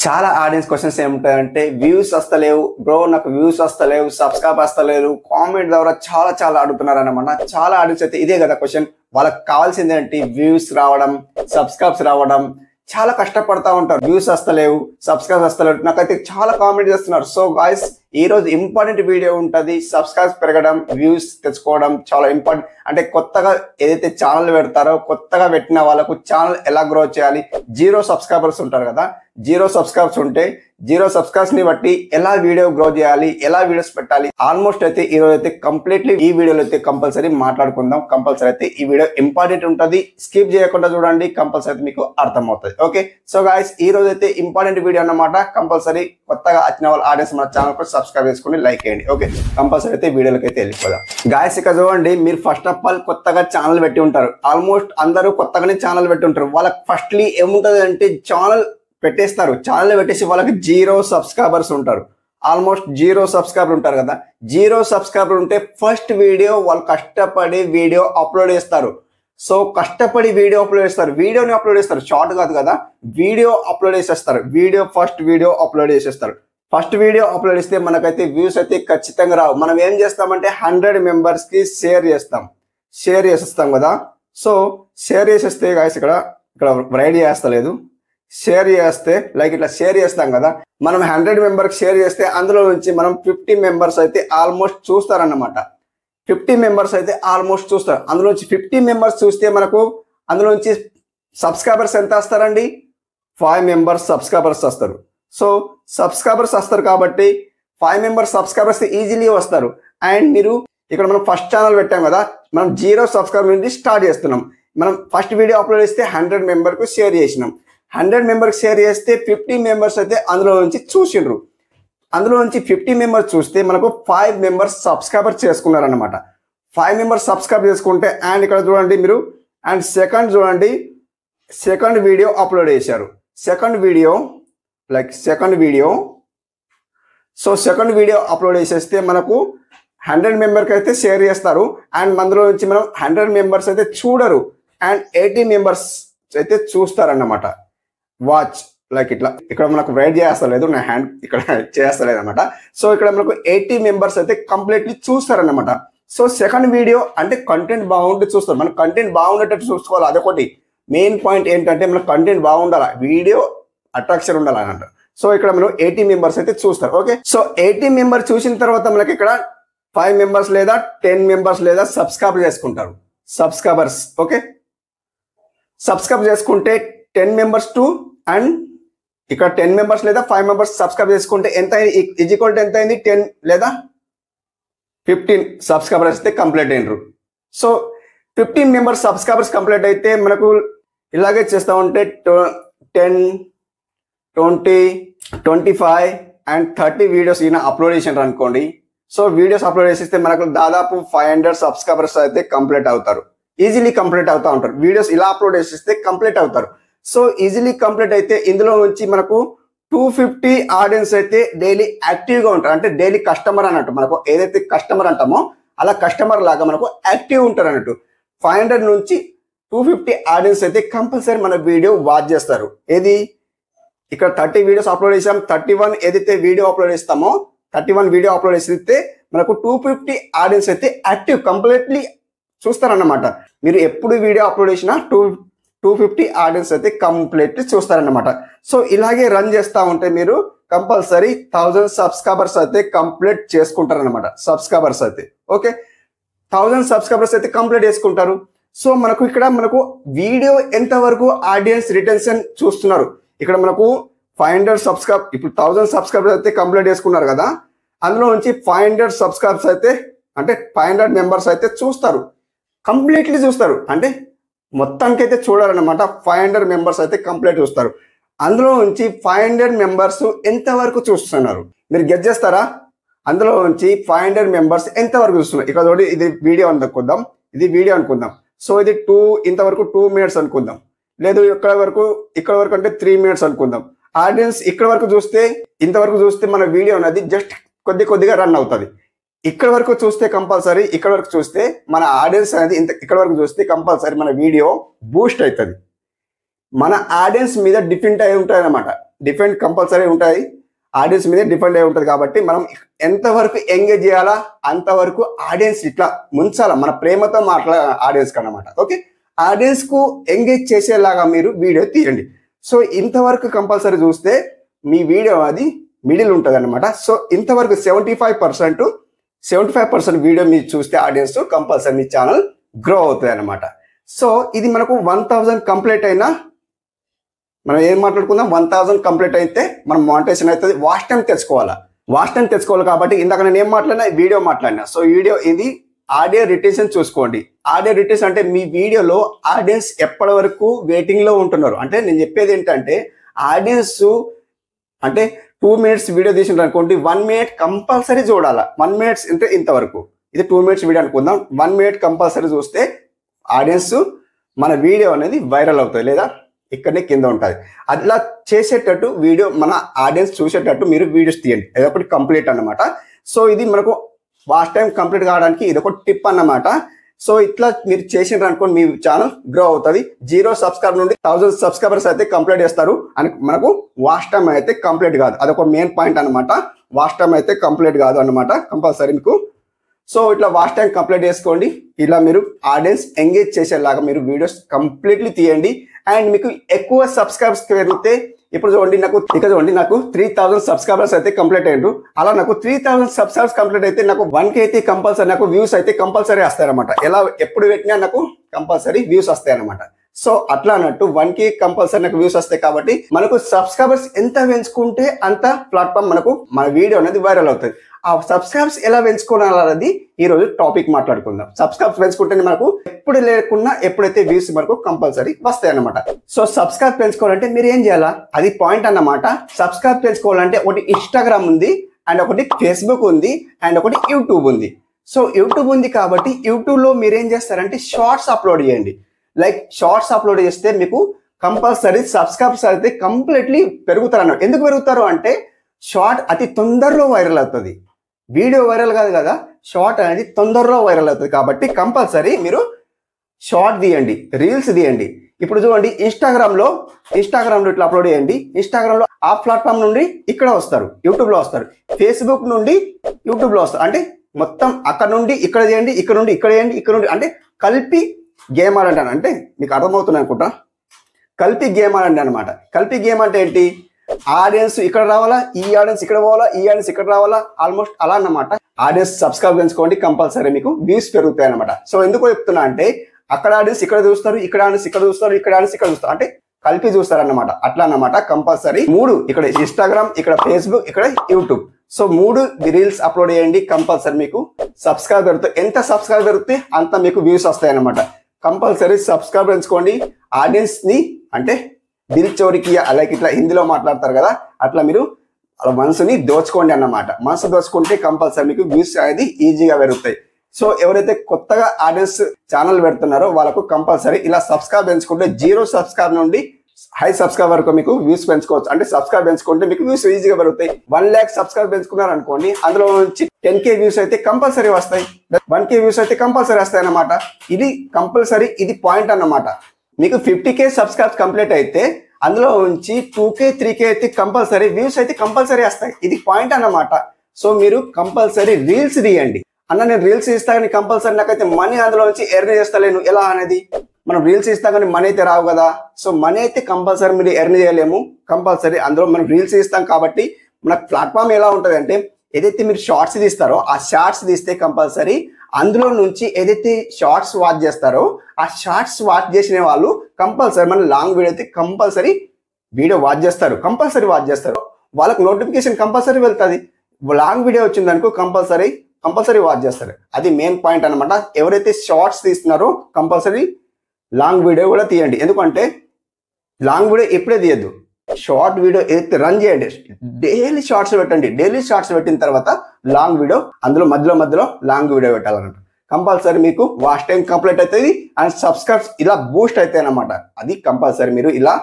చాలా audience questions ఏముంటాయంటే views వస్తలేవు bro, నాకు వ్యూస్ వస్తలేవు, సబ్స్క్రైబ్ వస్తలేరు, కామెంట్ ద్వారా చాలా అడుగుతున్నారు అన్నమాట. చాలా ఆడియన్స్ అయితే ఇదే కదా క్వశ్చన్. వాళ్ళకి కావాల్సింది ఏంటి? వ్యూస్ రావడం, సబ్స్క్రైబ్స్ రావడం. చాలా కష్టపడతా ఉంటారు, వ్యూస్ వస్తలేవు, సబ్స్క్రైబ్ వస్తలేవు. నాకైతే చాలా కామెంట్ చేస్తున్నారు. సో గాయ్స్, ఈ రోజు ఇంపార్టెంట్ వీడియో ఉంటుంది. సబ్స్క్రైబ్స్ పెరగడం, వ్యూస్ తెచ్చుకోవడం చాలా ఇంపార్టెంట్. అంటే కొత్తగా ఏదైతే ఛానల్ పెడతారో, కొత్తగా పెట్టిన వాళ్ళకు ఛానల్ ఎలా గ్రో చేయాలి. 0 సబ్స్క్రైబర్స్ ఉంటారు కదా, 0 సబ్స్క్రైబర్స్ ఉంటే 0 సబ్స్క్రైబర్స్ ని బట్టి ఎలా వీడియో గ్రో చేయాలి, ఎలా వీడియోస్ పెట్టాలి. ఆల్మోస్ట్ అయితే ఈ రోజు అయితే కంప్లీట్లీ ఈ వీడియోలో అయితే కంపల్సరీ మాట్లాడుకుందాం. కంపల్సరీ అయితే ఈ వీడియో ఇంపార్టెంట్ ఉంటుంది. స్కిప్ చేయకుండా చూడండి, కంపల్సరీ అయితే మీకు అర్థమవుతుంది. ఓకే, సో గాయ్స్, ఈ రోజు అయితే ఇంపార్టెంట్ వీడియో అన్నమాట. కంపల్సరీ కొత్తగా వచ్చిన వాళ్ళ ఆడియన్స్ మన ఛానల్ కు సబ్స్క్రైబ్ చేసుకుని లైక్ చేయండి. ఓకే, కంపల్సరీ అయితే వీడియోలోకి అయితే వెళ్ళిపోదాం. గాయ్స్, ఇక్కడ చూడండి, మీరు ఫస్ట్ ఆఫ్ ఆల్ కొత్తగా ఛానల్ పెట్టి ఉంటారు. ఆల్మోస్ట్ అందరూ కొత్తగానే ఛానల్ పెట్టి ఉంటారు. వాళ్ళకి ఫస్ట్లీ ఏముంటది అంటే ఛానల్ పెట్టేస్తారు. ఛానల్ పెట్టేసి వాళ్ళకి 0 సబ్స్క్రైబర్స్ ఉంటారు. ఆల్మోస్ట్ 0 సబ్స్క్రైబర్ ఉంటారు కదా. 0 సబ్స్క్రైబర్ ఉంటే ఫస్ట్ వీడియో వాళ్ళు కష్టపడి వీడియో అప్లోడ్ చేస్తారు. సో కష్టపడి వీడియో అప్లోడ్ చేస్తారు, వీడియోని అప్లోడ్ చేస్తారు, షార్ట్ కాదు కదా, వీడియో అప్లోడ్ చేసేస్తారు. ఫస్ట్ వీడియో అప్లోడ్ చేసేస్తారు. ఫస్ట్ వీడియో అప్లోడ్ చేస్తే మనకైతే వ్యూస్ అయితే ఖచ్చితంగా రావు. మనం ఏం చేస్తామంటే 100 మెంబర్స్ కి షేర్ చేసేస్తాం కదా. సో షేర్ చేసేస్తే గాయస్, ఇక్కడ రైడ్ చేస్తలేదు, షేర్ చేస్తే లైక్ ఇట్లా షేర్ చేస్తాం కదా. మనం 100 మెంబర్కి షేర్ చేస్తే అందులో నుంచి మనం 50 మెంబర్స్ అయితే ఆల్మోస్ట్ చూస్తారన్నమాట. 50 మెంబర్స్ అయితే ఆల్మోస్ట్ చూస్తారు. అందులో నుంచి 50 మెంబర్స్ చూస్తే మనకు అందులో నుంచి సబ్స్క్రైబర్స్ ఎంత వస్తారండి? 5 మెంబర్స్ సబ్స్క్రైబర్స్ వస్తారు. సో సబ్స్క్రైబర్స్ వస్తారు కాబట్టి 5 మెంబర్స్ సబ్స్క్రైబర్స్ ఈజీలీ వస్తారు. అండ్ మీరు ఇక్కడ మనం ఫస్ట్ ఛానల్ పెట్టాం కదా, మనం 0 సబ్స్క్రైబర్ నుంచి స్టార్ట్ చేస్తున్నాం. మనం ఫస్ట్ వీడియో అప్లోడ్ చేస్తే 100 మెంబర్కు షేర్ చేసినాం. 100 మెంబర్కి షేర్ చేస్తే 50 మెంబర్స్ అయితే అందులో నుంచి చూసిండ్రు. అందులో నుంచి 50 మెంబర్స్ చూస్తే మనకు 5 మెంబర్స్ సబ్స్క్రైబర్ చేసుకున్నారన్నమాట. 5 మెంబర్స్ సబ్స్క్రైబ్ చేసుకుంటే, అండ్ ఇక్కడ చూడండి మీరు, అండ్ సెకండ్ వీడియో అప్లోడ్ చేశారు. సెకండ్ వీడియో అప్లోడ్ చేసేస్తే మనకు 100 మెంబర్కి అయితే షేర్ చేస్తారు. అండ్ అందులో నుంచి మనం 100 మెంబర్స్ అయితే చూడరు, అండ్ 80 మెంబర్స్ అయితే చూస్తారన్నమాట. వాచ్ లైక్ ఇట్లా ఇక్కడ మనకు రైడ్ చేస్తలేదు, నా హ్యాండ్ ఇక్కడ చేస్తలేదు అనమాట. సో ఇక్కడ మనకు 80 మెంబర్స్ అయితే కంప్లీట్లీ చూస్తారన్నమాట. సో సెకండ్ వీడియో అంటే కంటెంట్ బాగుంటే చూస్తారు. మనకు కంటెంట్ బాగుండేటట్టు చూసుకోవాలి. అదొకటి మెయిన్ పాయింట్ ఏంటంటే మనకు కంటెంట్ బాగుండాలి, వీడియో అట్రాక్షన్ ఉండాలి అన్నట్టు. సో ఇక్కడ మనం 80 మెంబర్స్ అయితే చూస్తారు. ఓకే, సో 80 మెంబర్స్ చూసిన తర్వాత మనకి ఇక్కడ 5 మెంబర్స్ లేదా 10 మెంబర్స్ లేదా సబ్స్క్రైబ్ చేసుకుంటారు. సబ్స్క్రైబర్స్ ఓకే, సబ్స్క్రైబ్ చేసుకుంటే 10 మెంబర్స్ టు, అండ్ ఇక్కడ 10 మెంబర్స్ లేదా 5 మెంబర్స్ సబ్స్క్రైబ్ చేసుకుంటే ఎంత ఈక్వల్ టు ఎంత అయింది? 10 లేదా 15 సబ్స్క్రైబర్స్ అయితే కంప్లీట్ అయినరు. సో 15 మెంబర్స్ సబ్స్క్రైబర్స్ కంప్లీట్ అయితే మనకు ఇలాగే చేస్తూ ఉంటే 10, 20, 25 అండ్ 30 వీడియోస్ ఈయన అప్లోడ్ చేసినారు అనుకోండి. సో వీడియోస్ అప్లోడ్ చేసేస్తే మనకు దాదాపు 500 సబ్స్క్రైబర్స్ అయితే కంప్లీట్ అవుతారు. ఈజీలీ కంప్లీట్ అవుతూ ఉంటారు. వీడియోస్ ఇలా అప్లోడ్ చేసేస్తే కంప్లీట్ అవుతారు. సో ఈజీలీ కంప్లీట్ అయితే ఇందులో నుంచి మనకు 250 ఆడియన్స్ అయితే డైలీ యాక్టివ్గా ఉంటారు. అంటే డైలీ కస్టమర్ అన్నట్టు, మనకు ఏదైతే కస్టమర్ అంటామో అలా కస్టమర్ లాగా మనకు యాక్టివ్ ఉంటారు అన్నట్టు. 500 నుంచి 250 ఆడియన్స్ అయితే కంపల్సరీ మన వీడియో వాచ్ చేస్తారు. ఏది ఇక్కడ 30 వీడియోస్ అప్లోడ్ చేసాం, 31 ఏదైతే వీడియో అప్లోడ్ చేస్తామో 31 వీడియో అప్లోడ్ చేస్తే మనకు 250 ఆడియన్స్ అయితే యాక్టివ్ కంప్లీట్లీ చూస్తారన్నమాట. మీరు ఎప్పుడు వీడియో అప్లోడ్ చేసినా 250 ఆడియన్స్ అయితే కంప్లీట్లీ చూస్తారన్నమాట. సో ఇలాగే రన్ చేస్తూ ఉంటే మీరు కంపల్సరీ 1000 సబ్స్క్రైబర్స్ అయితే కంప్లీట్ చేసుకుంటారన్నమాట. సబ్స్క్రైబర్స్ అయితే ఓకే, 1000 సబ్స్క్రైబర్స్ అయితే కంప్లీట్ చేసుకుంటారు. సో మనకు ఇక్కడ మనకు వీడియో ఎంతవరకు ఆడియన్స్ రిటెన్షన్ చూస్తున్నారు. ఇక్కడ మనకు 500 సబ్స్క్రైబ్, ఇప్పుడు 1000 సబ్స్క్రైబర్స్ అయితే కంప్లీట్ చేసుకున్నారు కదా. అందులో నుంచి 500 సబ్స్క్రైబర్స్ అయితే అంటే 500 మెంబర్స్ అయితే చూస్తారు, కంప్లీట్లీ చూస్తారు. అంటే మొత్తానికి అయితే చూడాలన్నమాట. 500 మెంబర్స్ అయితే కంప్లీట్ చూస్తారు. అందులో నుంచి 500 మెంబర్స్ ఎంతవరకు చూస్తున్నారు మీరు గెస్ చేస్తారా? అందులో నుంచి 500 మెంబర్స్ ఎంతవరకు చూస్తున్నారు? ఇక్కడ చూడండి, ఇది వీడియో అనుకుందాం, ఇది వీడియో అనుకుందాం. సో ఇది ఇంతవరకు 2 మినిట్స్ అనుకుందాం, లేదు ఇక్కడ వరకు అంటే 3 మినిట్స్ అనుకుందాం. ఆడియన్స్ ఇక్కడ వరకు చూస్తే, ఇంతవరకు చూస్తే మన వీడియో అనేది జస్ట్ కొద్దిగా రన్ అవుతుంది. ఇక్కడ వరకు చూస్తే కంపల్సరీ, ఇక్కడ వరకు చూస్తే మన ఆడియన్స్ అనేది ఇక్కడ వరకు చూస్తే కంపల్సరీ మన వీడియో బూస్ట్ అవుతుంది. మన ఆడియన్స్ మీద డిపెండ్ అయి ఉంటాయి అన్నమాట. డిపెండ్ కంపల్సరీ ఉంటాయి, ఆడియన్స్ మీద డిపెండ్ అయి ఉంటుంది. కాబట్టి మనం ఎంతవరకు ఎంగేజ్ చేయాలా అంతవరకు ఆడియన్స్ ఇట్లా ముంచాలా, మన ప్రేమతో ఆడియన్స్ కన్నమాట. ఓకే, ఆడియన్స్ కు ఎంగేజ్ చేసేలాగా మీరు వీడియో తీయండి. సో ఇంతవరకు కంపల్సరీ చూస్తే మీ వీడియో అది మిడిల్ ఉంటుంది అనమాట. సో ఇంతవరకు 75% వీడియో మీరు చూస్తే ఆడియన్స్ కంపల్సరీ మీ ఛానల్ గ్రో అవుతుంది అనమాట. సో ఇది మనకు 1000 కంప్లీట్ అయినా మనం ఏం మాట్లాడుకుందాం, 1000 కంప్లీట్ అయితే మనం మానిటైజేషన్ అవుతుంది. వాచ్ టైం తెచ్చుకోవాలి కాబట్టి ఇందాక నేను ఏం మాట్లాడినా వీడియో మాట్లాడినా. సో వీడియో ఇది ఆడియో రిటెన్షన్ చూసుకోండి. ఆడియో రిటెన్షన్ అంటే మీ వీడియోలో ఆడియన్స్ ఎప్పటి వరకు వెయిటింగ్ లో ఉంటున్నారు. అంటే నేను చెప్పేది ఏంటంటే ఆడియన్స్ అంటే 2 minutes వీడియో తీసిండ్రు అనుకోండి, 1 minute కంపల్సరీ చూడాలా. 1 minute అంటే ఇంతవరకు, ఇది 2 minutes వీడియో అనుకుందాం. 1 minute కంపల్సరీ చూస్తే ఆడియన్స్ మన వీడియో అనేది వైరల్ అవుతుంది, లేదా ఇక్కడనే కింద ఉంటుంది. అట్లా చేసేటట్టు వీడియో మన ఆడియన్స్ చూసేటట్టు మీరు వీడియోస్ తీయండి. ఇది ఒకటి కంప్లీట్ అన్నమాట. సో ఇది మనకు వాచ్ టైం కంప్లీట్ కావడానికి ఇది ఒక టిప్ అన్నమాట. సో ఇట్లా మీరు చేసిండ్రు అనుకోండి మీ ఛానల్ గ్రో అవుతుంది. 0 సబ్స్క్రైబర్ నుండి 1000 సబ్స్క్రైబర్స్ అయితే కంప్లీట్ చేస్తారు అని మనకు వాచ్ టైం అయితే కంప్లీట్ కాదు. అదొక మెయిన్ పాయింట్ అనమాట. వాచ్ టైం అయితే కంప్లీట్ కాదు అనమాట కంపల్సరీ మీకు. సో ఇట్లా వాచ్ టైం కంప్లీట్ చేసుకోండి. ఇలా మీరు ఆడియన్స్ ఎంగేజ్ చేసేలాగా మీరు వీడియోస్ కంప్లీట్లీ తీయండి. అండ్ మీకు ఎక్కువ సబ్స్క్రైబర్స్ పెరిగితే ఇప్పుడు చూడండి నాకు 3000 సబ్స్క్రైబర్స్ అయితే కంప్లీట్ అయ్యారు. అలా నాకు 3000 సబ్స్క్రైబర్స్ కంప్లీట్ అయితే నాకు 1K అయితే కంపల్సరీ నాకు వ్యూస్ అయితే కంపల్సరీ వస్తాయన్నమాట. ఎలా ఎప్పుడు పెట్టినా నాకు కంపల్సరీ వ్యూస్ వస్తాయి అనమాట. సో అట్లా అన్నట్టు 1K కంపల్సరీ నాకు వ్యూస్ వస్తాయి. కాబట్టి మనకు సబ్స్క్రైబర్స్ ఎంత పెంచుకుంటే అంత ప్లాట్ఫామ్ మనకు మన వీడియో అనేది వైరల్ అవుతుంది. ఆ సబ్స్క్రైబర్స్ ఎలా పెంచుకోవాలన్నది ఈ రోజు టాపిక్ మాట్లాడుకుందాం. సబ్స్క్రైబర్స్ పెంచుకుంటేనే మనకు ఎప్పుడు లేకున్నా ఎప్పుడైతే వ్యూస్ మనకు కంపల్సరీ వస్తాయి అన్నమాట. సో సబ్స్క్రైబ్ పెంచుకోవాలంటే మీరు ఏం చేయాలా, అది పాయింట్ అన్నమాట. సబ్స్క్రైబ్ పెంచుకోవాలంటే ఒకటి ఇన్స్టాగ్రామ్ ఉంది, అండ్ ఒకటి ఫేస్బుక్ ఉంది, అండ్ ఒకటి యూట్యూబ్ ఉంది. సో యూట్యూబ్ ఉంది కాబట్టి యూట్యూబ్ లో మీరు ఏం చేస్తారంటే షార్ట్స్ అప్లోడ్ చేయండి. లైక్ షార్ట్స్ అప్లోడ్ చేస్తే మీకు కంపల్సరీ సబ్స్క్రైబర్స్ అయితే కంప్లీట్లీ పెరుగుతారు అన్నమాట. ఎందుకు పెరుగుతారు అంటే షార్ట్ అతి తొందరలో వైరల్ అవుతుంది. వీడియో వైరల్ కాదు కదా, షార్ట్ అనేది తొందరలో వైరల్ అవుతుంది. కాబట్టి కంపల్సరీ మీరు షార్ట్ తీయండి, రీల్స్ తీయండి. ఇప్పుడు చూడండి ఇన్స్టాగ్రామ్ లో ఇట్లా అప్లోడ్ చేయండి. ఇన్స్టాగ్రామ్ లో ఆ ప్లాట్ఫామ్ నుండి ఇక్కడ వస్తారు, యూట్యూబ్ లో వస్తారు. ఫేస్బుక్ నుండి యూట్యూబ్ లో వస్తారు. అంటే మొత్తం అక్కడ నుండి ఇక్కడ చేయండి, ఇక్కడ నుండి ఇక్కడ చేయండి, ఇక్కడ నుండి అంటే కలిపి గేమ్ ఆడంటాను. అంటే మీకు అర్థమవుతుంది అనుకుంటా. కలిపి గేమ్ ఆడండి అనమాట. కలిపి గేమ్ అంటే ఏంటి, ఆడియన్స్ ఇక్కడ రావాలా, ఈ ఆడియన్స్ ఇక్కడ పోవాలా, ఈ ఆడియన్స్ ఇక్కడ రావాలా, ఆల్మోస్ట్ అలా అన్నమాట. ఆడియన్స్ సబ్స్క్రైబ్ పెంచుకోండి, కంపల్సరీ మీకు వ్యూస్ పెరుగుతాయి అనమాట. సో ఎందుకు చెప్తున్నా అంటే అక్కడ ఆడియన్స్ ఇక్కడ చూస్తారు, ఇక్కడ ఆడియన్స్ ఇక్కడ చూస్తారు, ఇక్కడ ఆడియన్స్ ఇక్కడ చూస్తారు, అంటే కలిపి చూస్తారు అన్నమాట. అట్లా అన్నమాట. కంపల్సరీ 3 ఇక్కడ ఇన్స్టాగ్రామ్, ఇక్కడ ఫేస్బుక్, ఇక్కడ యూట్యూబ్. సో 3 రీల్స్ అప్లోడ్ చేయండి, కంపల్సరీ మీకు సబ్స్క్రైబ్ పెరుగుతాయి. ఎంత సబ్స్క్రైబ్ పెరిగితే అంత మీకు వ్యూస్ వస్తాయి అన్నమాట. కంపల్సరీ సబ్స్క్రైబ్ పెంచుకోండి. ఆడియన్స్ ని అంటే దిల్ చోరికి లైక్ ఇట్లా హిందీలో మాట్లాడతారు కదా, అట్లా మీరు మనసుని దోచుకోండి అన్నమాట. మనసు దోచుకుంటే కంపల్సరీ మీకు వ్యూస్ అనేది ఈజీగా పెరుగుతాయి. సో ఎవరైతే కొత్తగా ఆడియన్స్ ఛానల్ పెడుతున్నారో వాళ్ళకు కంపల్సరీ ఇలా సబ్స్క్రైబ్ పెంచుకుంటే 0 సబ్స్క్రైబ్ నుండి హై సబ్స్క్రైబ్ వరకు మీకు వ్యూస్ పెంచుకోవచ్చు. అంటే సబ్స్క్రైబ్ పెంచుకుంటే మీకు వ్యూస్ ఈజీగా పెరుగుతాయి. 1 lakh సబ్స్క్రైబ్ పెంచుకున్నారు అనుకోండి, అందులో నుంచి 10K వ్యూస్ అయితే కంపల్సరీ వస్తాయి, 1K వ్యూస్ అయితే కంపల్సరీ వస్తాయి అన్నమాట. ఇది కంపల్సరీ, ఇది పాయింట్ అన్నమాట. మీకు 50K సబ్స్క్రైబ్స్ కంప్లీట్ అయితే అందులో నుంచి 2K 3K అయితే కంపల్సరీ వ్యూస్ అయితే కంపల్సరీ వస్తాయి. ఇది పాయింట్ అన్నమాట. సో మీరు కంపల్సరీ రీల్స్ తీయండి. అన్న నేను రీల్స్ ఇస్తా కానీ కంపల్సరీ నాకైతే మనీ అందులో నుంచి ఎర్న్ చేస్తలేను ఎలా అనేది, మనం రీల్స్ ఇస్తాం కానీ మనీ అయితే రావు కదా. సో మనీ అయితే కంపల్సరీ మీరు ఎర్న్ చేయలేము. కంపల్సరీ అందులో మనం రీల్స్ ఇస్తాం కాబట్టి మన ప్లాట్ఫామ్ ఎలా ఉంటుంది అంటే ఏదైతే మీరు షార్ట్స్ తీస్తారో ఆ షార్ట్స్ తీస్తే కంపల్సరీ అందులో నుంచి ఏదైతే షార్ట్స్ వాచ్ చేస్తారో ఆ షార్ట్స్ వాచ్ చేసిన వాళ్ళు కంపల్సరీ మన లాంగ్ వీడియో అయితే కంపల్సరీ వీడియో వాచ్ చేస్తారు, కంపల్సరీ వాచ్ చేస్తారు. వాళ్ళకి నోటిఫికేషన్ కంపల్సరీ వెళ్తుంది. లాంగ్ వీడియో వచ్చిందనుకో కంపల్సరీ వాచ్ చేస్తారు. అది మెయిన్ పాయింట్ అనమాట. ఎవరైతే షార్ట్స్ తీస్తున్నారో కంపల్సరీ లాంగ్ వీడియో కూడా తీయండి. ఎందుకంటే లాంగ్ వీడియో ఎప్పుడే తీయద్దు, షార్ట్ వీడియో ఏదైతే రన్ చేయండి, డైలీ షార్ట్స్ పెట్టండి. డైలీ షార్ట్స్ పెట్టిన తర్వాత లాంగ్ వీడియో అందులో మధ్యలో లాంగ్ వీడియో పెట్టాలన్నమాట. కంపల్సరీ మీకు వాచ్ టైం కంప్లీట్ అవుతుంది అండ్ సబ్స్క్రైబ్స్ ఇలా బూస్ట్ అవుతాయి అన్నమాట. అది కంపల్సరీ మీరు ఇలా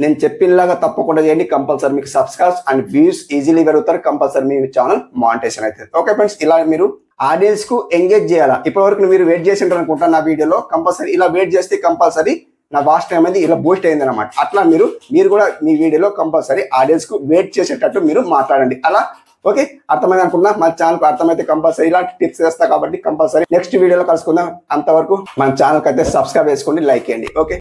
నేను చెప్పినలాగా తప్పకుండా చేయండి. కంపల్సరీ మీకు సబ్స్క్రైబ్స్ అండ్ వ్యూస్ ఈజీలీ పెరుగుతారు. కంపల్సరీ మీ ఛానల్ మానిటైజేషన్ అవుతుంది. ఓకే ఫ్రెండ్స్, ఇలా మీరు ఆడియన్స్ కు ఎంగేజ్ చేయాలా. ఇప్పటి వరకు మీరు వెయిట్ చేసి ఉంటారు అనుకుంటా నా వీడియోలో. కంపల్సరీ ఇలా వెయిట్ చేస్తే కంపల్సరీ నా వాచ్ టైం అనేది ఇలా బూస్ట్ అయింది అనమాట. అట్లా మీరు కూడా మీ వీడియోలో కంపల్సరీ ఆడియన్స్కు వెయిట్ చేసేటట్టు మీరు మాట్లాడండి. అలా ఓకే, అర్థమైంది అనుకున్నా. మన ఛానల్కి అర్థమైతే కంపల్సరీ ఇలాంటి టిప్స్ చేస్తా కాబట్టి కంపల్సరీ నెక్స్ట్ వీడియోలో కలుసుకుందాం. అంతవరకు మన ఛానల్కి అయితే సబ్స్క్రైబ్ చేసుకోండి, లైక్ చేయండి. ఓకే.